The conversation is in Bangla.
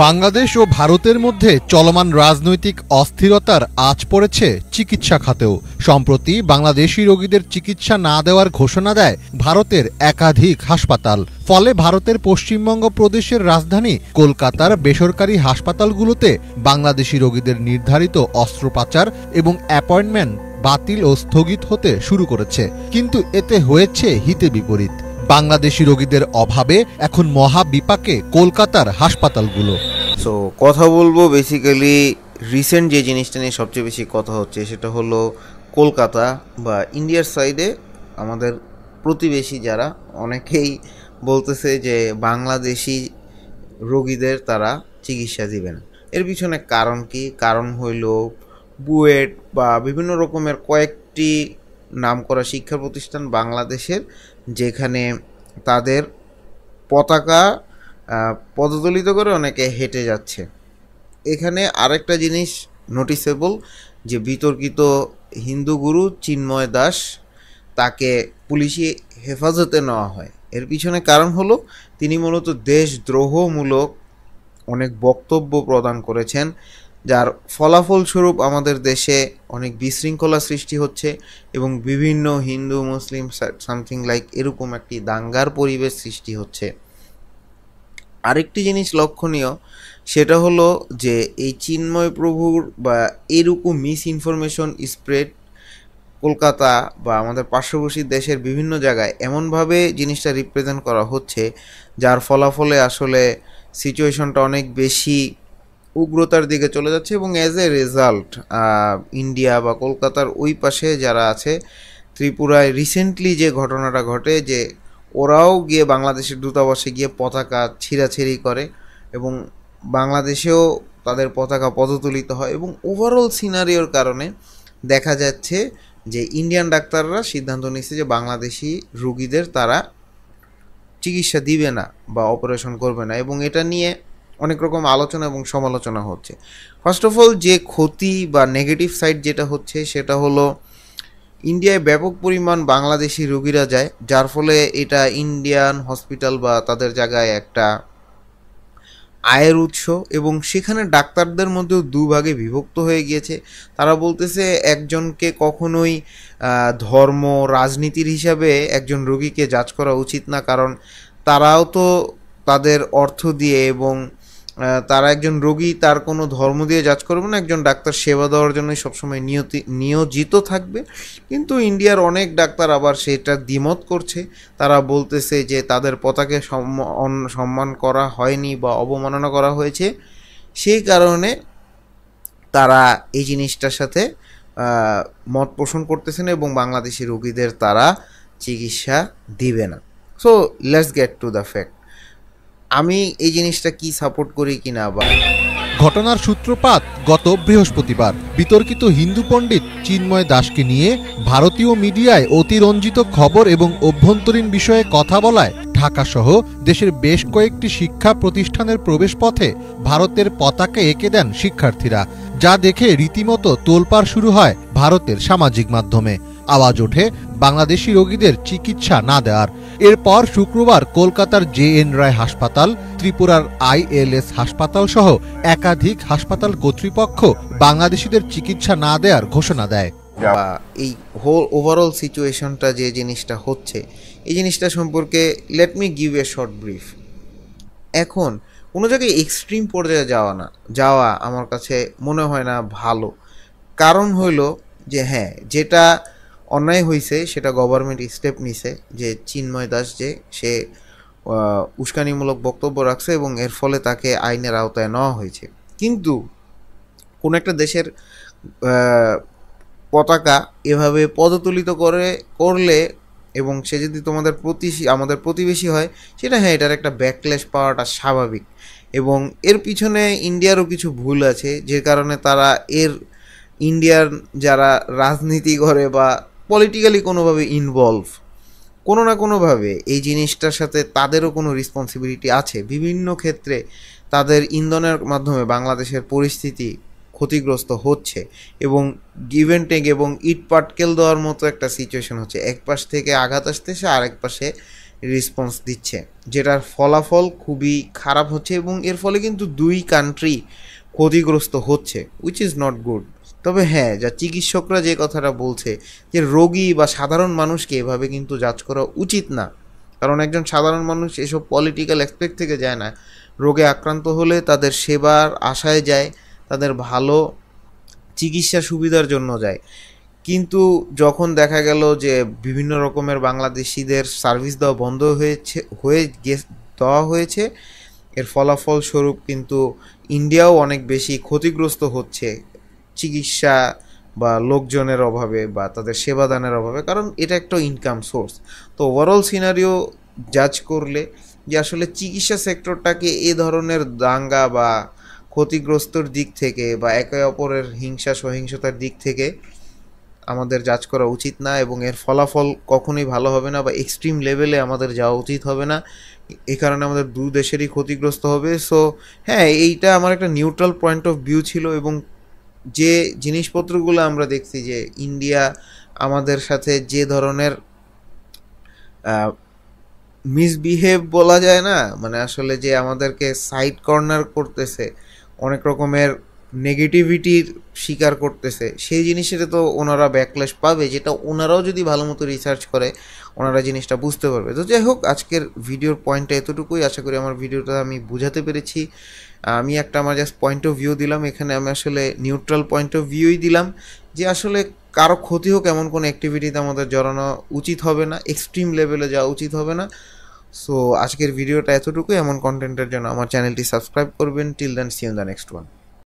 বাংলাদেশ ও ভারতের মধ্যে চলমান রাজনৈতিক অস্থিরতার আঁচ পড়েছে চিকিৎসা খাতেও। সম্প্রতি বাংলাদেশি রোগীদের চিকিৎসা না দেওয়ার ঘোষণা দেয় ভারতের একাধিক হাসপাতাল। ফলে ভারতের পশ্চিমবঙ্গ প্রদেশের রাজধানী কলকাতার বেসরকারি হাসপাতালগুলোতে বাংলাদেশি রোগীদের নির্ধারিত অস্ত্রোপচার এবং অ্যাপয়েন্টমেন্ট বাতিল ও স্থগিত হতে শুরু করেছে। কিন্তু এতে হয়েছে হিতে বিপরীত। বাংলাদেশি রোগীদের অভাবে এখন মহা বিপাকে কলকাতার হাসপাতালগুলো। সো কথা বলবো বেসিক্যালি রিসেন্ট যে জিনিসটা নিয়ে সবচেয়ে বেশি কথা হচ্ছে সেটা হলো কলকাতা বা ইন্ডিয়ার সাইডে আমাদের প্রতিবেশী যারা অনেকেই বলতেছে যে বাংলাদেশি রোগীদের তারা চিকিৎসা দিবেন। এর পিছনে কারণ কি? কারণ হইল বুয়েট বা বিভিন্ন রকমের কয়েকটি নামকরা শিক্ষা প্রতিষ্ঠান বাংলাদেশের, যেখানে তাদের পতাকা পদদলিত করে অনেকে হেঁটে যাচ্ছে। এখানে আরেকটা জিনিস নোটিসেবল, যে বিতর্কিত হিন্দু গুরু চিন্ময় দাস তাকে পুলিশি হেফাজতে নেওয়া হয়। এর পিছনে কারণ হলো তিনি মূলত দেশদ্রোহমূলক অনেক বক্তব্য প্রদান করেছেন, যার ফলাফলস্বরূপ আমাদের দেশে অনেক বিশৃঙ্খলা সৃষ্টি হচ্ছে এবং বিভিন্ন হিন্দু মুসলিম সামথিং লাইক এরকম একটি দাঙ্গার পরিবেশ সৃষ্টি হচ্ছে। আরেকটি জিনিস লক্ষণীয়, সেটা হলো যে এই চিন্ময় প্রভুর বা এরকম মিস ইনফরমেশন স্প্রেড কলকাতা বা আমাদের পার্শ্ববর্তী দেশের বিভিন্ন জায়গায় এমনভাবে জিনিসটা রিপ্রেজেন্ট করা হচ্ছে, যার ফলাফলে আসলে সিচুয়েশনটা অনেক বেশি উগ্রতার দিকে চলে যাচ্ছে। এবং অ্যাজ এ রেজাল্ট ইন্ডিয়া বা কলকাতার ওই পাশে যারা আছে, ত্রিপুরায় রিসেন্টলি যে ঘটনাটা ঘটে, যে ওরাও গিয়ে বাংলাদেশের দূতাবাসে গিয়ে পতাকা ছিঁড়াছিঁড়ি করে এবং বাংলাদেশেও তাদের পতাকা পদতুলিত হয়। এবং ওভারঅল সিনারিওর কারণে দেখা যাচ্ছে যে ইন্ডিয়ান ডাক্তাররা সিদ্ধান্ত নিচ্ছে যে বাংলাদেশি রুগীদের তারা চিকিৎসা দিবে না বা অপারেশন করবে না। এবং এটা নিয়ে অনেক রকম আলোচনা এবং সমালোচনা হচ্ছে। ফার্স্ট অফ অল যে ক্ষতি বা নেগেটিভ সাইড যেটা হচ্ছে সেটা হলো ইন্ডিয়ায় ব্যাপক পরিমাণ বাংলাদেশি রোগীরা যায়, যার ফলে এটা ইন্ডিয়ান হসপিটাল বা তাদের জায়গায় একটা আয়ের উৎস। এবং সেখানে ডাক্তারদের মধ্যেও দুভাগে বিভক্ত হয়ে গিয়েছে। তারা বলতেছে একজনকে কখনোই ধর্ম রাজনীতির হিসাবে একজন রোগীকে যাচ করা উচিত না, কারণ তারাও তো তাদের অর্থ দিয়ে এবং তারা একজন রোগী তার কোনো ধর্ম দিয়ে যাচ করবে না, একজন ডাক্তার সেবা দেওয়ার জন্যই সবসময় নিয়োজিত থাকবে। কিন্তু ইন্ডিয়ার অনেক ডাক্তার আবার সেটা দ্বিমত করছে। তারা বলতেছে যে তাদের পতাকে সম্মান করা হয়নি বা অবমাননা করা হয়েছে, সেই কারণে তারা এই জিনিসটার সাথে মত পোষণ করতেছেন এবং বাংলাদেশি রোগীদের তারা চিকিৎসা দিবে না। So let's get to the fact, আমি এই জিনিসটা কি সাপোর্ট করি কিনা। বা ঘটনার সূত্রপাত গত বৃহস্পতিবার বিতর্কিত হিন্দু পণ্ডিত চিন্ময় দাসকে নিয়ে ভারতীয় মিডিয়ায় অতিরঞ্জিত খবর এবং অভ্যন্তরীণ বিষয়ে কথা বলায় ঢাকাসহ দেশের বেশ কয়েকটি শিক্ষা প্রতিষ্ঠানের প্রবেশপথে ভারতের পতাকা এঁকে দেন শিক্ষার্থীরা, যা দেখে রীতিমতো তোলপাড় শুরু হয় ভারতের সামাজিক মাধ্যমে। আওয়াজ ওঠে বাংলাদেশি রোগীদের চিকিৎসা না দেওয়ার। এরপর শুক্রবার কলকাতার জে.এন. রায় হাসপাতাল, ত্রিপুরার ILS হাসপাতাল সহ একাধিক হাসপাতাল কর্তৃপক্ষ বাংলাদেশিদের চিকিৎসা না দেওয়ার ঘোষণা দেয়। এই হোল ওভারঅল সিচুয়েশনটা যে জিনিসটা হচ্ছে, এই জিনিসটা সম্পর্কে let me give a short brief. এখন কোনো জায়গায় এক্সট্রিম পর্যায়ে যাওয়া আমার কাছে মনে হয় না ভালো। কারণ হইল যে হ্যাঁ, যেটা অন্যায় হয়েছে সেটা গভর্নমেন্ট স্টেপ নিছে, যে চিন্ময় দাস যে সে উস্কানিমূলক বক্তব্য রাখছে এবং এর ফলে তাকে আইনের আওতায় নেওয়া হয়েছে। কিন্তু কোনো একটা দেশের পতাকা এভাবে পদতুলিত করলে এবং সে যদি আমাদের প্রতিবেশী হয়, সেটা হ্যাঁ, এটার একটা ব্যাকল্যাশ পাওয়াটা স্বাভাবিক। এবং এর পিছনে ইন্ডিয়ারও কিছু ভুল আছে, যে কারণে তারা ইন্ডিয়ার যারা রাজনীতি করে বা পলিটিক্যালি কোনোভাবে ইনভলভ, কোনো না কোনোভাবে এই জিনিসটার সাথে তাদেরও কোনো রেসপন্সিবিলিটি আছে। বিভিন্ন ক্ষেত্রে তাদের ইন্ধনের মাধ্যমে বাংলাদেশের পরিস্থিতি ক্ষতিগ্রস্ত হচ্ছে এবং গিভ অ্যান্ড টেক এবং ইট পাটকেল দেওয়ার মতো একটা সিচুয়েশন হচ্ছে। এক পাশ থেকে আঘাত আসতেছে, আরেক পাশে রেসপন্স দিচ্ছে, যেটার ফলাফল খুবই খারাপ হচ্ছে এবং এর ফলে কিন্তু দুই কান্ট্রি ক্ষতিগ্রস্ত হচ্ছে, উইচ ইজ নট গুড। তবে হ্যাঁ, যা চিকিৎসকরা যে কথাটা বলছে যে রোগী বা সাধারণ মানুষকে এভাবে কিন্তু জাজ করা উচিত না, কারণ একজন সাধারণ মানুষ এসব পলিটিক্যাল অ্যাসপেক্ট থেকে যায় না, রোগে আক্রান্ত হলে তাদের সেবার আশায় যায়, তাদের ভালো চিকিৎসা সুবিধার জন্য যায়। কিন্তু যখন দেখা গেল যে বিভিন্ন রকমের বাংলাদেশিদের সার্ভিস দেওয়া বন্ধ দেওয়া হয়েছে, এর ফলাফল স্বরূপ কিন্তু ইন্ডিয়াও অনেক বেশি ক্ষতিগ্রস্ত হচ্ছে চিকিৎসা বা লোকজনের অভাবে বা তাদের সেবাদানের অভাবে, কারণ এটা একটা ইনকাম সোর্স। তো ওভারঅল সিনারিও জাজ করলে যে আসলে চিকিৎসা সেক্টরটাকে এ ধরনের দাঙ্গা বা ক্ষতিগ্রস্তর দিক থেকে বা একে অপরের হিংসা সহিংসতার দিক থেকে আমাদের জাজ করা উচিত না, এবং এর ফলাফল কখনোই ভালো হবে না বা এক্সট্রিম লেভেলে আমাদের যাওয়া উচিত হবে না। এই কারণে আমাদের দু দেশেরই ক্ষতিগ্রস্ত হবে। সো হ্যাঁ, এইটা আমার একটা নিউট্রাল পয়েন্ট অফ ভিউ ছিল, এবং যে জিনিসপত্রগুলো আমরা দেখছি যে ইন্ডিয়া আমাদের সাথে যে ধরনের মিসবিহেভ বলা যায় না, মানে আসলে যে আমাদেরকে সাইড কর্নার করতেছে, অনেক রকমের নেগেটিভিটির শিকার করতেছে, সেই জিনিসের তো ওনারা ব্যাকল্যাশ পাবে, যেটা ওনারাও যদি ভালো মতো রিসার্চ করে ওনারা জিনিসটা বুঝতে পারবে। তো যাই হোক, আজকের ভিডিওর পয়েন্টটা এতটুকুই। আশা করি আমার ভিডিওটা আমি বুঝাতে পেরেছি। আমি একটা আমার জাস্ট পয়েন্ট অফ ভিউ দিলাম, এখানে আমি আসলে নিউট্রাল পয়েন্ট অফ ভিউই দিলাম যে আসলে কারো ক্ষতি হোক এমন কোনো অ্যাক্টিভিটিতে আমাদের জড়ানো উচিত হবে না, এক্সট্রিম লেভেলে যাওয়া উচিত হবে না। সো আজকের ভিডিওটা এতটুকুই। এমন কন্টেন্টের জন্য আমার চ্যানেলটি সাবস্ক্রাইব করবেন। Till then, see you in the next one.